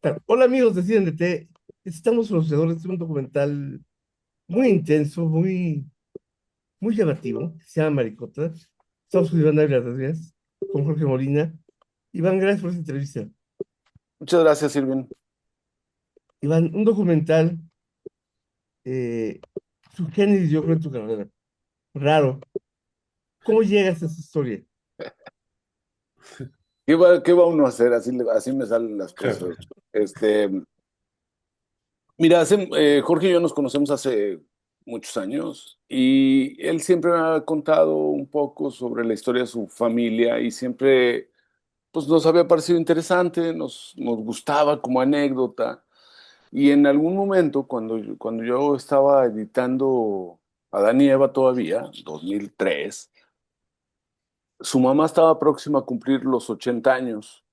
¿Qué tal? Hola amigos de T. Estamos conocedores de un documental muy intenso, muy llamativo, que se llama Maricota. Estamos con Iván Ávila Rodríguez, con Jorge Molina. Iván, gracias por esta entrevista. Muchas gracias, Irving. Iván, un documental eh, subgénero, yo creo, en tu carrera. Raro. ¿Cómo llegas a esa historia? ¿Qué va uno a hacer? Así me salen las cosas. Este, mira, Jorge y yo nos conocemos hace muchos años y él siempre me ha contado un poco sobre la historia de su familia y siempre pues, nos había parecido interesante, nos gustaba como anécdota. Y en algún momento, cuando yo estaba editando Adán y Eva todavía, 2003, su mamá estaba próxima a cumplir los 80 años.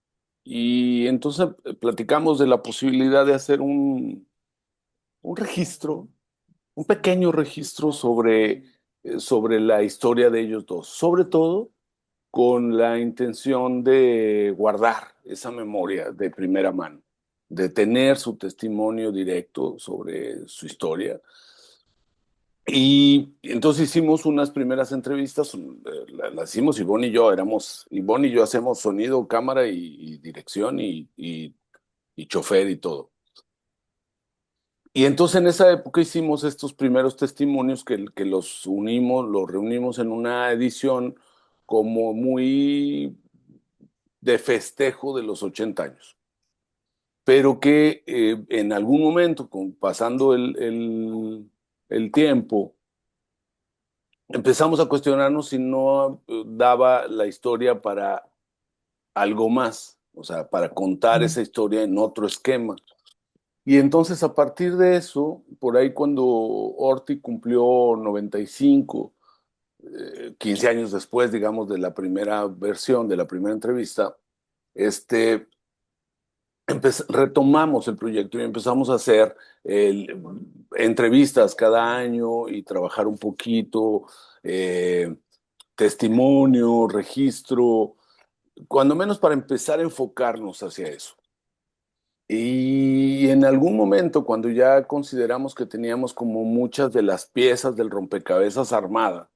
Y entonces platicamos de la posibilidad de hacer un registro, un pequeño registro sobre la historia de ellos dos, sobre todo con la intención de guardar esa memoria de primera mano, de tener su testimonio directo sobre su historia. Y entonces hicimos unas primeras entrevistas, las hicimos Ivonne y yo, Ivonne y yo hacemos sonido, cámara y dirección y chofer y todo. Y entonces en esa época hicimos estos primeros testimonios que los reunimos en una edición como muy de festejo de los 80 años. Pero que en algún momento, pasando el tiempo, empezamos a cuestionarnos si no daba la historia para algo más, o sea, para contar Mm. esa historia en otro esquema. Y entonces a partir de eso, por ahí cuando Orti cumplió 95, 15 años después, digamos, de la primera versión, de la primera entrevista, este, retomamos el proyecto y empezamos a hacer el- entrevistas cada año y trabajar un poquito, eh, testimonio, registro, cuando menos para empezar a enfocarnos hacia eso. Y en algún momento, cuando ya consideramos que teníamos como muchas de las piezas del rompecabezas armada,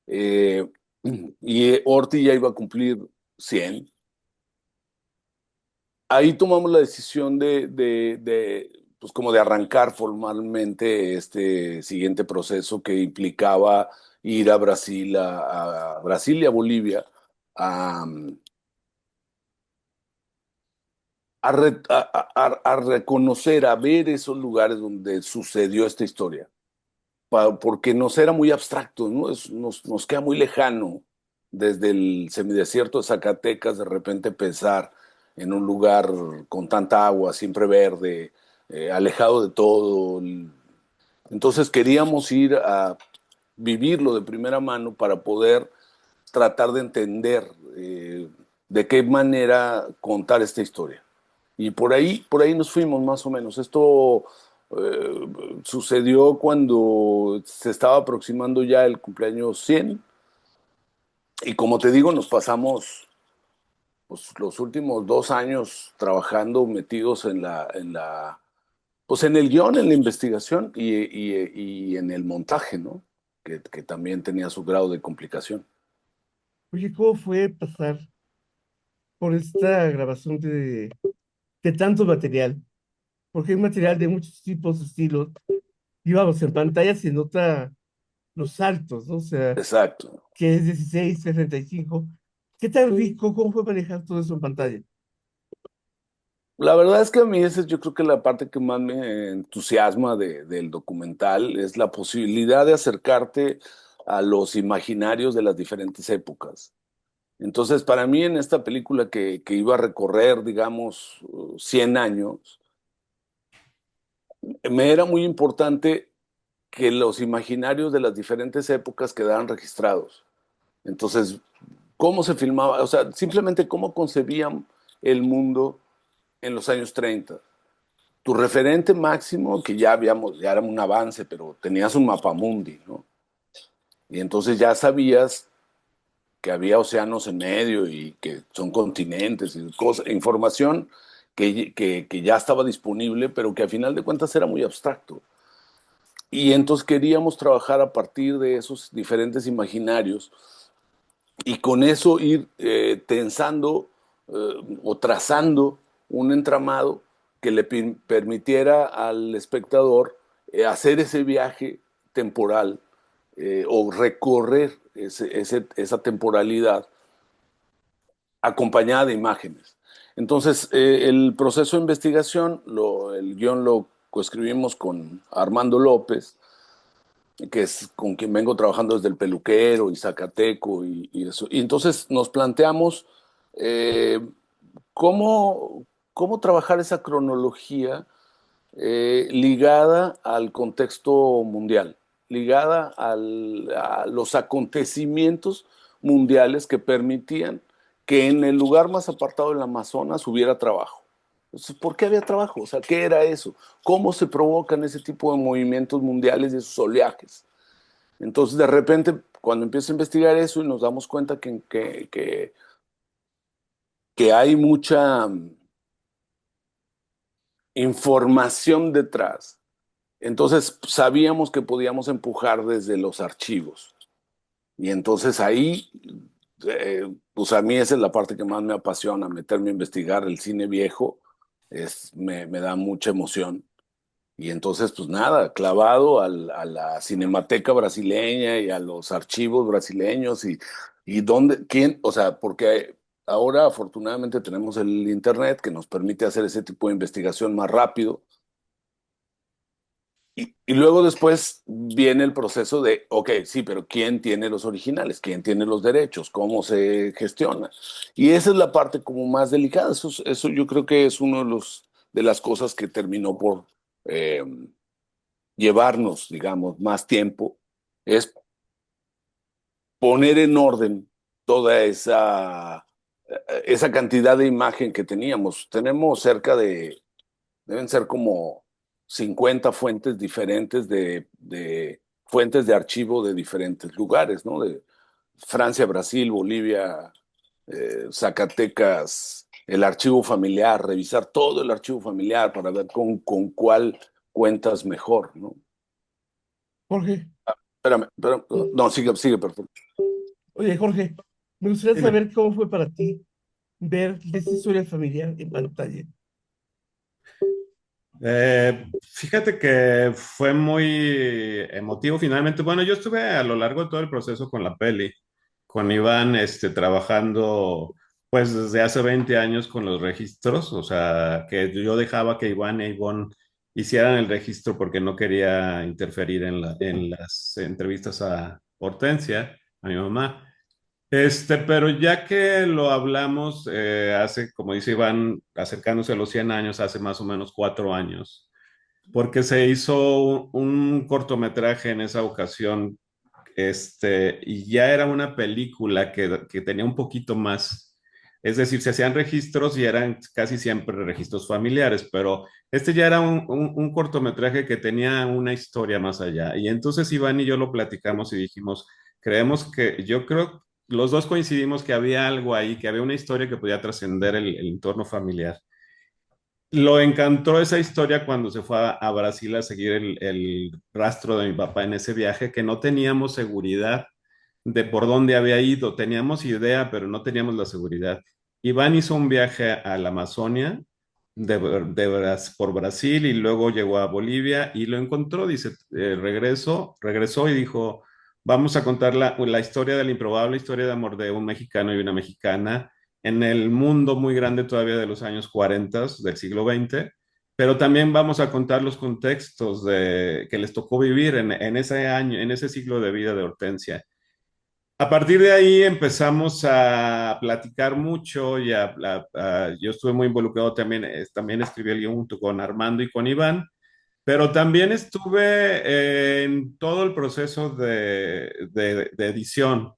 eh, y Orti ya iba a cumplir 100, ahí tomamos la decisión pues como de arrancar formalmente este siguiente proceso que implicaba ir a Brasil, a Brasil y a Bolivia, a, a reconocer, a ver esos lugares donde sucedió esta historia, porque nos era muy abstracto, ¿no? Nos queda muy lejano desde el semidesierto de Zacatecas de repente pensar en un lugar con tanta agua, siempre verde, alejado de todo. Entonces queríamos ir a vivirlo de primera mano para poder tratar de entender de qué manera contar esta historia. Y por ahí nos fuimos más o menos. Esto sucedió cuando se estaba aproximando ya el cumpleaños 100 y como te digo, nos pasamos pues, los últimos 2 años trabajando metidos pues en el guión, en la investigación y en el montaje, ¿no? Que también tenía su grado de complicación. Oye, ¿cómo fue pasar por esta grabación de tanto material? Porque hay material de muchos tipos, estilos. Y vamos, en pantalla se nota los saltos, ¿no? O sea, Exacto. que es 16, 65. ¿Qué tan rico? ¿Cómo fue manejar todo eso en pantalla? La verdad es que a mí esa es yo creo que la parte que más me entusiasma del documental es la posibilidad de acercarte a los imaginarios de las diferentes épocas. Entonces, para mí en esta película que iba a recorrer, digamos, 100 años, me era muy importante que los imaginarios de las diferentes épocas quedaran registrados. Entonces, cómo se filmaba, o sea, simplemente cómo concebían el mundo en los años 30. Tu referente máximo, que ya habíamos, ya era un avance, pero tenías un mapamundi, ¿no? Y entonces ya sabías que había océanos en medio y que son continentes y cosas, información que ya estaba disponible, pero que a final de cuentas era muy abstracto. Y entonces queríamos trabajar a partir de esos diferentes imaginarios y con eso ir tensando o trazando un entramado que le permitiera al espectador hacer ese viaje temporal o recorrer esa temporalidad acompañada de imágenes. Entonces, el proceso de investigación, el guión lo coescribimos con Armando López, que es con quien vengo trabajando desde el peluquero y Zacateco y eso. Y entonces nos planteamos eh, cómo, cómo trabajar esa cronología ligada al contexto mundial, ligada a los acontecimientos mundiales que permitían que en el lugar más apartado del Amazonas hubiera trabajo. Entonces, ¿por qué había trabajo? O sea, ¿qué era eso? ¿Cómo se provocan ese tipo de movimientos mundiales y esos oleajes? Entonces, de repente, cuando empiezo a investigar eso y nos damos cuenta que hay mucha información detrás. Entonces sabíamos que podíamos empujar desde los archivos. Y entonces ahí, pues a mí esa es la parte que más me apasiona, meterme a investigar el cine viejo, me da mucha emoción. Y entonces, pues nada, clavado a la cinemateca brasileña y a los archivos brasileños y dónde, quién, o sea, porque ahora afortunadamente tenemos el internet que nos permite hacer ese tipo de investigación más rápido. Y luego después viene el proceso de, ok, sí, pero ¿quién tiene los originales? ¿Quién tiene los derechos? ¿Cómo se gestiona? Y esa es la parte como más delicada. Eso yo creo que es uno de de las cosas que terminó por eh, llevarnos, digamos, más tiempo, es poner en orden toda esa cantidad de imagen que teníamos. Tenemos deben ser como 50 fuentes diferentes de fuentes de archivo de diferentes lugares, ¿no? De Francia, Brasil, Bolivia, Zacatecas, el archivo familiar, revisar todo el archivo familiar para ver con cuál cuentas mejor, ¿no? Jorge, Espérame, no, sigue, perfecto. oye, Jorge, me gustaría Dime. saber cómo fue para ti ver esta historia familiar en pantalla. Fíjate que fue muy emotivo finalmente. Bueno, yo estuve a lo largo de todo el proceso con la peli, con Iván, trabajando pues desde hace 20 años con los registros, o sea, que yo dejaba que Iván e Ivonne hicieran el registro porque no quería interferir en las entrevistas a Hortensia, a mi mamá. Pero ya que lo hablamos hace, como dice Iván, acercándose a los 100 años, hace más o menos 4 años, porque se hizo un cortometraje en esa ocasión, y ya era una película que tenía un poquito más, es decir, se hacían registros y eran casi siempre registros familiares, pero este ya era un cortometraje que tenía una historia más allá. Y entonces Iván y yo lo platicamos y dijimos, creemos que, yo creo, los dos coincidimos que había algo ahí, que había una historia que podía trascender el entorno familiar. Lo encantó esa historia cuando se fue a Brasil a seguir el rastro de mi papá en ese viaje, que no teníamos seguridad de por dónde había ido. Teníamos idea, pero no teníamos la seguridad. Iván hizo un viaje a la Amazonia por Brasil y luego llegó a Bolivia y lo encontró. Dice, regresó y dijo, vamos a contar la historia de la improbable historia de amor de un mexicano y una mexicana en el mundo muy grande todavía de los años 40 del siglo XX, pero también vamos a contar los contextos que les tocó vivir en ese año, en ese siglo de vida de Hortensia. A partir de ahí empezamos a platicar mucho y yo estuve muy involucrado también, también escribí el guión junto con Armando y con Iván, pero también estuve en todo el proceso de edición.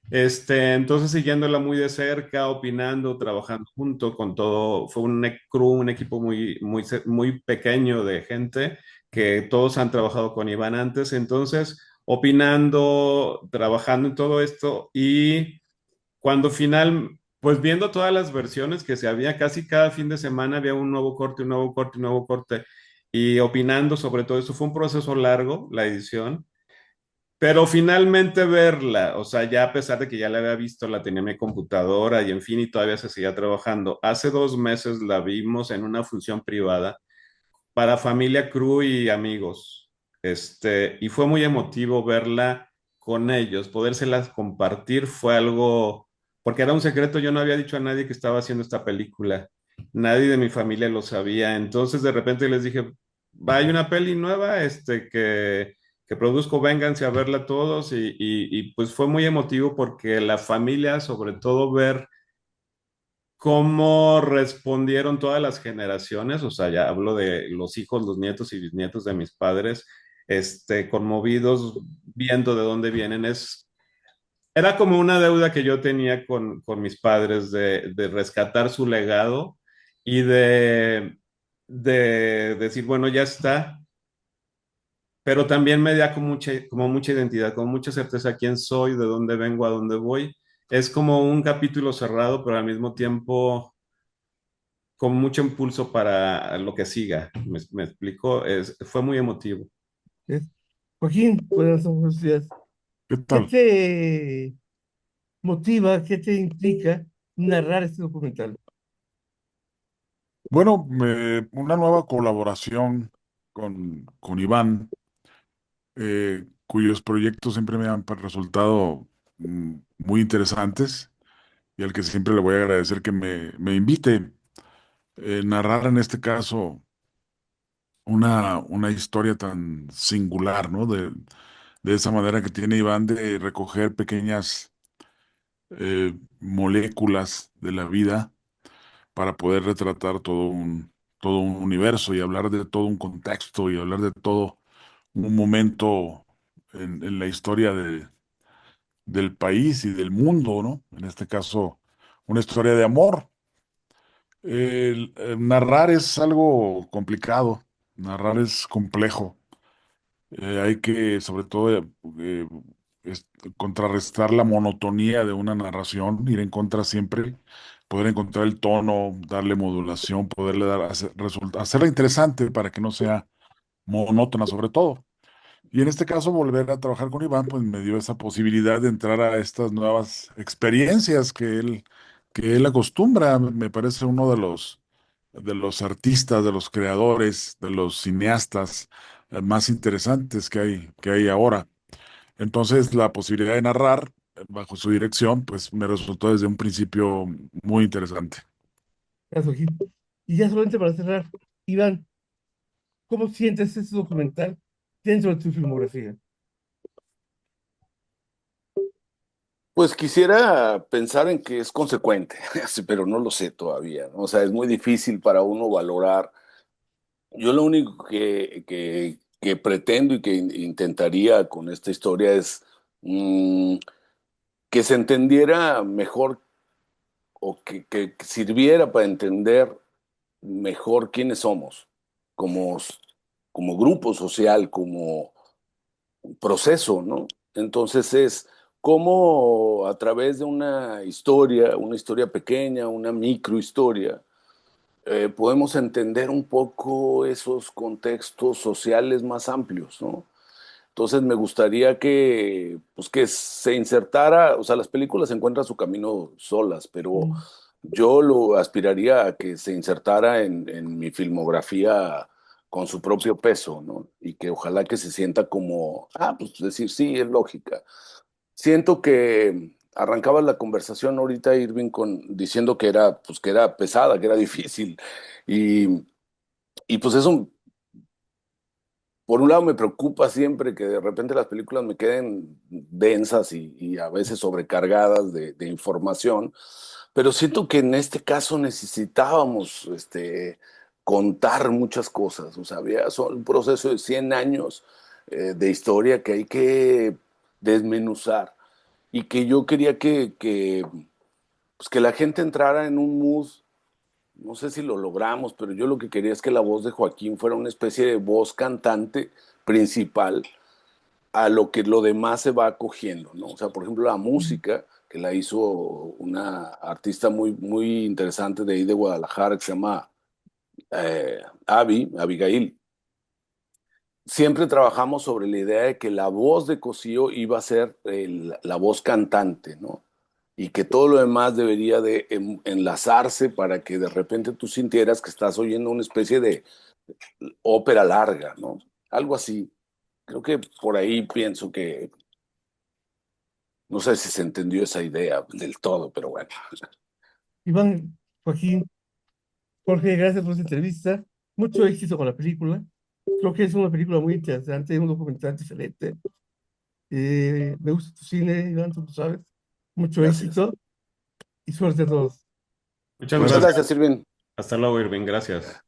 Entonces siguiéndola muy de cerca, opinando, trabajando junto con todo, fue un crew, un equipo muy pequeño de gente que todos han trabajado con Iván antes, entonces opinando, trabajando en todo esto y cuando pues viendo todas las versiones que se había, casi cada fin de semana había un nuevo corte, un nuevo corte, un nuevo corte, y opinando sobre todo eso. Fue un proceso largo, la edición, pero finalmente verla, o sea, ya a pesar de que ya la había visto, la tenía en mi computadora y en fin, y todavía se seguía trabajando. Hace 2 meses la vimos en una función privada para familia crew y amigos. Y fue muy emotivo verla con ellos, podérselas compartir fue algo, porque era un secreto, yo no había dicho a nadie que estaba haciendo esta película, nadie de mi familia lo sabía, entonces de repente les dije, va, hay una peli nueva, que produzco, vénganse a verla todos, y pues fue muy emotivo porque la familia, sobre todo ver cómo respondieron todas las generaciones, o sea, ya hablo de los hijos, los nietos y bisnietos de mis padres, conmovidos, viendo de dónde vienen. Era como una deuda que yo tenía con mis padres de rescatar su legado y de decir, bueno, ya está, pero también me da como mucha identidad, como mucha certeza quién soy, de dónde vengo, a dónde voy. Es como un capítulo cerrado, pero al mismo tiempo con mucho impulso para lo que siga. ¿Me explico? Fue muy emotivo. ¿Eh? Joaquín, buenas días. ¿Qué ¿Qué tal? te motiva, qué te implica narrar este documental? Bueno, una nueva colaboración con Iván, cuyos proyectos siempre me han resultado muy interesantes y al que siempre le voy a agradecer que me invite. Narrar en este caso una historia tan singular, ¿no? De esa manera que tiene Iván de recoger pequeñas moléculas de la vida para poder retratar todo un universo y hablar de todo un contexto y hablar de todo un momento en la historia del país y del mundo, ¿no? En este caso, una historia de amor. Narrar es algo complicado, narrar es complejo. Hay que, sobre todo, eh, es- contrarrestar la monotonía de una narración, ir en contra siempre, poder encontrar el tono, darle modulación, poderle dar, hacerla interesante para que no sea monótona, sobre todo. Y en este caso, volver a trabajar con Iván, pues me dio esa posibilidad de entrar a estas nuevas experiencias que él acostumbra. Me parece uno de los artistas, de los creadores, de los cineastas más interesantes que hay ahora. Entonces, la posibilidad de narrar bajo su dirección, pues me resultó desde un principio muy interesante. Gracias, Joaquín. Y ya solamente para cerrar, Iván, ¿cómo sientes este documental dentro de tu filmografía? Pues quisiera pensar en que es consecuente, sí, pero no lo sé todavía, ¿no? O sea, es muy difícil para uno valorar. Yo lo único que pretendo y que intentaría con esta historia es que se entendiera mejor o que sirviera para entender mejor quiénes somos como, como grupo social, como proceso, ¿no? Entonces es cómo a través de una historia pequeña, una microhistoria, podemos entender un poco esos contextos sociales más amplios, ¿no? Entonces me gustaría que, pues que se insertara, o sea, las películas encuentran su camino solas, pero Mm, yo lo aspiraría a que se insertara en mi filmografía con su propio peso, ¿no? Y que ojalá que se sienta como, pues decir, sí, es lógica. Siento que arrancaba la conversación ahorita Irving diciendo pues que era pesada, que era difícil. Y, y pues eso por un lado me preocupa siempre que de repente las películas me queden densas y a veces sobrecargadas de información, pero siento que en este caso necesitábamos contar muchas cosas, o sea, había un proceso de 100 años de historia que hay que desmenuzar y que yo quería pues que la gente entrara en un mood. No sé si lo logramos, pero yo lo que quería es que la voz de Joaquín fuera una especie de voz cantante principal a lo que lo demás se va acogiendo, ¿no? O sea, por ejemplo, la mm, música, que la hizo una artista muy, muy interesante de ahí de Guadalajara que se llama Abigail. Siempre trabajamos sobre la idea de que la voz de Cosío iba a ser la voz cantante, ¿no? Y que todo lo demás debería de enlazarse para que de repente tú sintieras que estás oyendo una especie de ópera larga, ¿no? Algo así. Creo que por ahí pienso que, no sé si se entendió esa idea del todo, pero bueno. Iván, Joaquín, Jorge, gracias por esta entrevista. Mucho éxito con la película. Creo que es una película muy interesante, un documental diferente. Me gusta tu cine, Iván, tú lo sabes. Mucho Gracias. éxito y suerte a todos. Muchas Muchas gracias. gracias, Irving. Hasta luego, Irving. Gracias.